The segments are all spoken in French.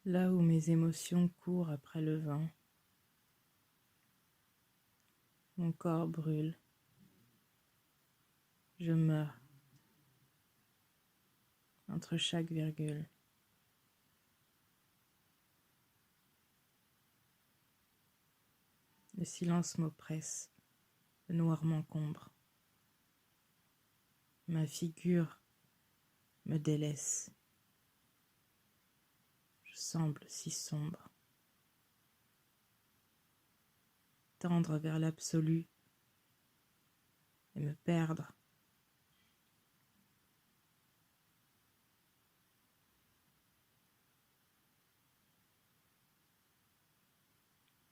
Là où mes émotions courent après le vent, mon corps brûle, je meurs entre chaque virgule. Le silence m'oppresse, le noir m'encombre. Ma figure me délaisse. Je semble si sombre. Tendre vers l'absolu et me perdre.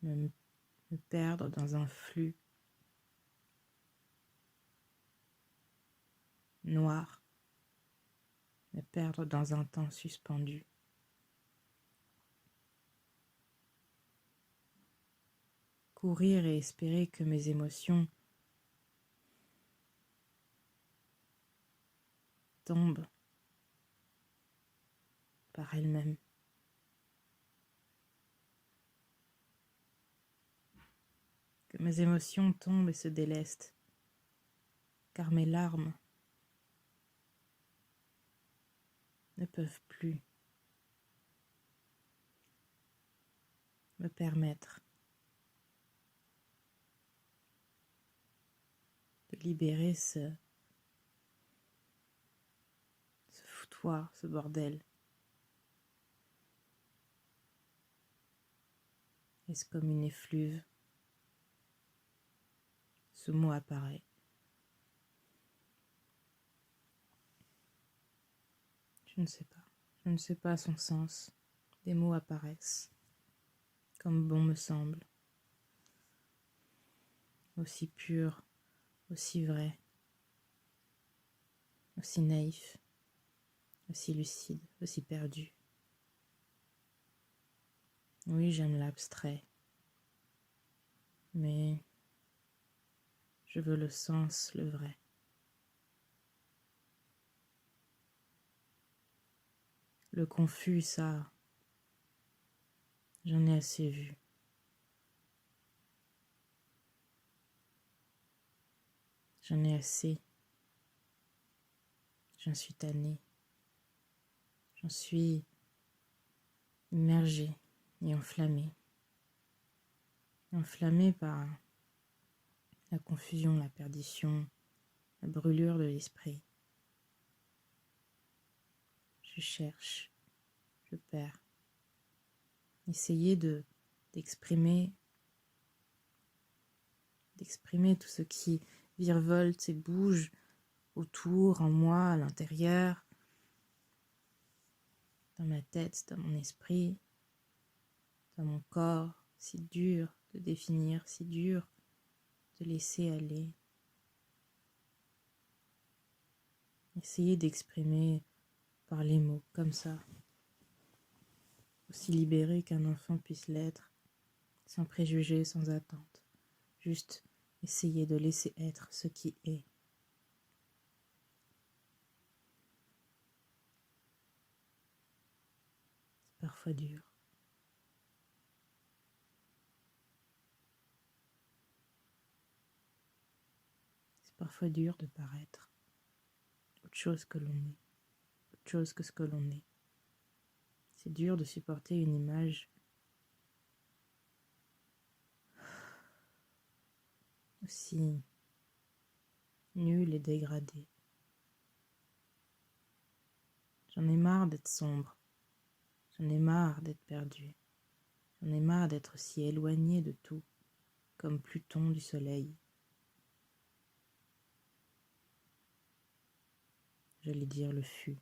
Me perdre dans un flux noir. Me perdre dans un temps suspendu. Courir et espérer que mes émotions tombent par elles-mêmes. Que mes émotions tombent et se délestent, car mes larmes ne peuvent plus me permettre de libérer ce foutoir, ce bordel. Est-ce comme une effluve? Ce mot apparaît. Je ne sais pas. Je ne sais pas son sens. Des mots apparaissent, comme bon me semble. Aussi pur, aussi vrai, aussi naïf, aussi lucide, aussi perdu. Oui, j'aime l'abstrait, mais je veux le sens, le vrai. Le confus, ça, j'en ai assez vu. J'en ai assez. J'en suis tannée. J'en suis immergée et enflammée. Enflammée par la confusion, la perdition, la brûlure de l'esprit. Je cherche, je perds. Essayer d'exprimer tout ce qui virevolte et bouge autour, en moi, à l'intérieur, dans ma tête, dans mon esprit, dans mon corps, si dur de définir, si dur de laisser aller. Essayer d'exprimer par les mots, comme ça, aussi libéré qu'un enfant puisse l'être, sans préjugés, sans attente. Juste essayer de laisser être ce qui est. C'est parfois dur. C'est parfois dur de paraître autre chose que l'on est, autre chose que ce que l'on est. C'est dur de supporter une image aussi nulle et dégradée. J'en ai marre d'être sombre, j'en ai marre d'être perdu, j'en ai marre d'être si éloigné de tout, comme Pluton du soleil. J'allais dire le fût.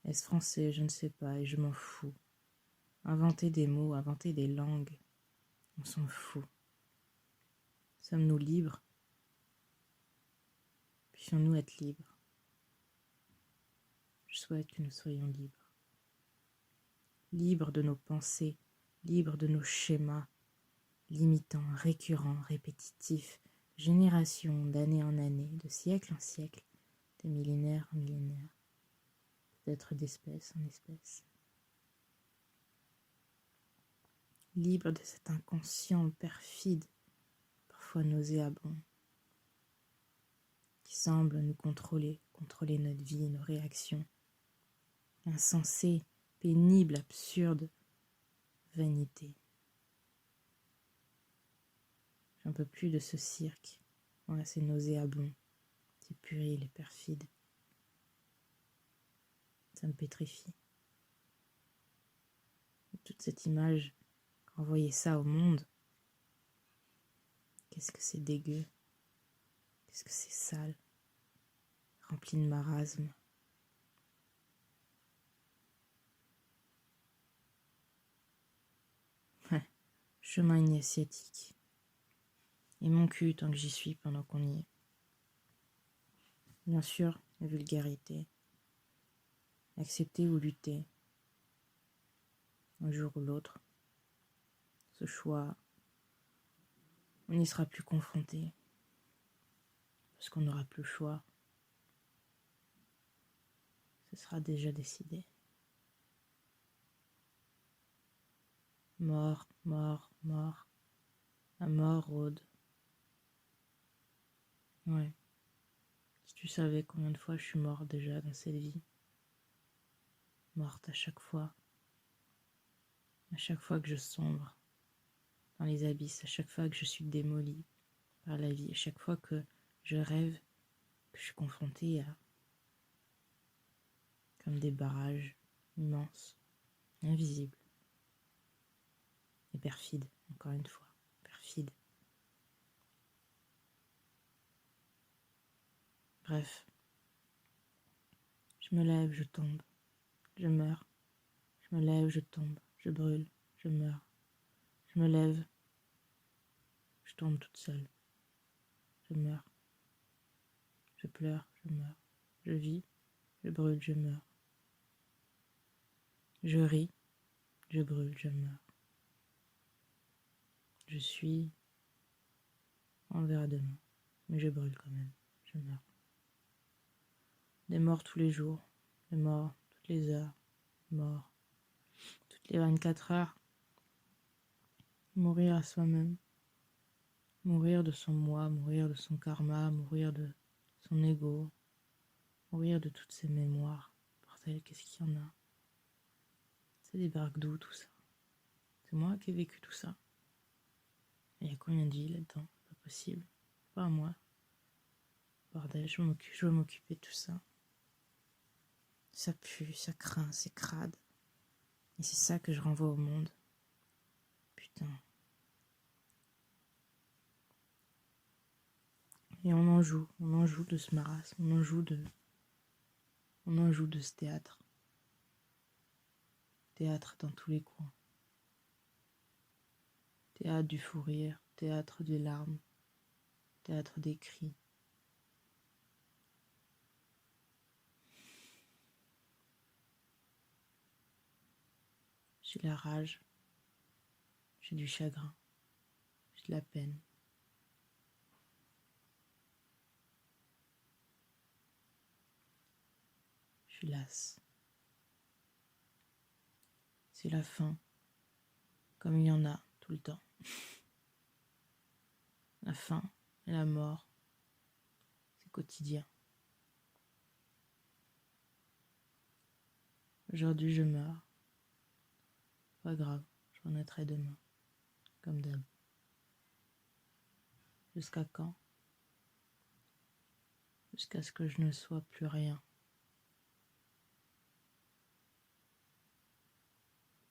Est-ce français? Je ne sais pas et je m'en fous. Inventer des mots, inventer des langues, on s'en fout. Sommes-nous libres? Puissions-nous être libres? Je souhaite que nous soyons libres. Libres de nos pensées, libres de nos schémas, limitants, récurrents, répétitifs, génération d'année en année, de siècle en siècle, de millénaire en millénaire. d'être d'espèce en espèce. Libre de cet inconscient perfide, parfois nauséabond, qui semble nous contrôler notre vie, nos réactions. Insensé, pénible, absurde, vanité. J'en peux plus de ce cirque. Voilà, c'est nauséabond, c'est puéril et perfide. Ça me pétrifie. Et toute cette image, renvoyer ça au monde, qu'est-ce que c'est dégueu, qu'est-ce que c'est sale, rempli de marasme. Chemin initiatique. Et mon cul tant que j'y suis pendant qu'on y est. Bien sûr, la vulgarité. Accepter ou lutter. Un jour ou l'autre. Ce choix, on n'y sera plus confronté. Parce qu'on n'aura plus le choix. Ce sera déjà décidé. Mort, mort, mort. La mort rôde. Ouais. Si tu savais combien de fois je suis morte déjà dans cette vie. Morte à chaque fois. À chaque fois que je sombre dans les abysses, à chaque fois que je suis démolie par la vie, à chaque fois que je rêve, que je suis confrontée à comme des barrages immenses, invisibles et perfides, encore une fois, perfides. Bref, je me lève, je tombe, je meurs, je me lève, je tombe, je brûle, je meurs, je me lève, je tombe toute seule, je meurs, je pleure, je meurs, je vis, je brûle, je meurs, je ris, je brûle, je meurs, je suis, on verra demain, mais je brûle quand même, je meurs. Des morts tous les jours, des morts toutes les heures, morts toutes les 24 heures. Mourir à soi-même, mourir de son moi, mourir de son karma, mourir de son ego, mourir de toutes ses mémoires. Bordel, qu'est-ce qu'il y en a? C'est des d'où tout ça? C'est moi qui ai vécu tout ça. Il y a combien de vies là-dedans? Pas possible. Pas moi. Bordel, je veux m'occuper de tout ça. Ça pue, ça craint, c'est crade. Et c'est ça que je renvoie au monde. Putain. Et on en joue de ce marasme, on en joue de ce théâtre. Théâtre dans tous les coins. Théâtre du fou rire, théâtre des larmes, théâtre des cris. J'ai la rage, j'ai du chagrin, j'ai de la peine. Je suis lasse. C'est la fin, comme il y en a tout le temps. La faim et la mort, c'est quotidien. Aujourd'hui je meurs. Pas grave, je renaîtrai demain, comme d'hab. Jusqu'à quand? Jusqu'à ce que je ne sois plus rien.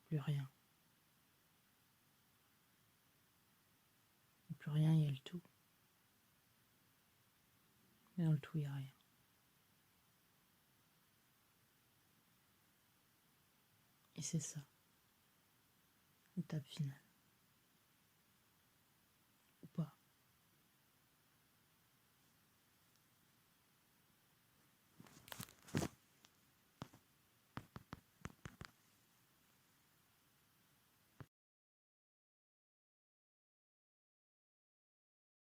Plus rien. Et plus rien, il y a le tout. Mais dans le tout, il n'y a rien. Et c'est ça, l'étape finale.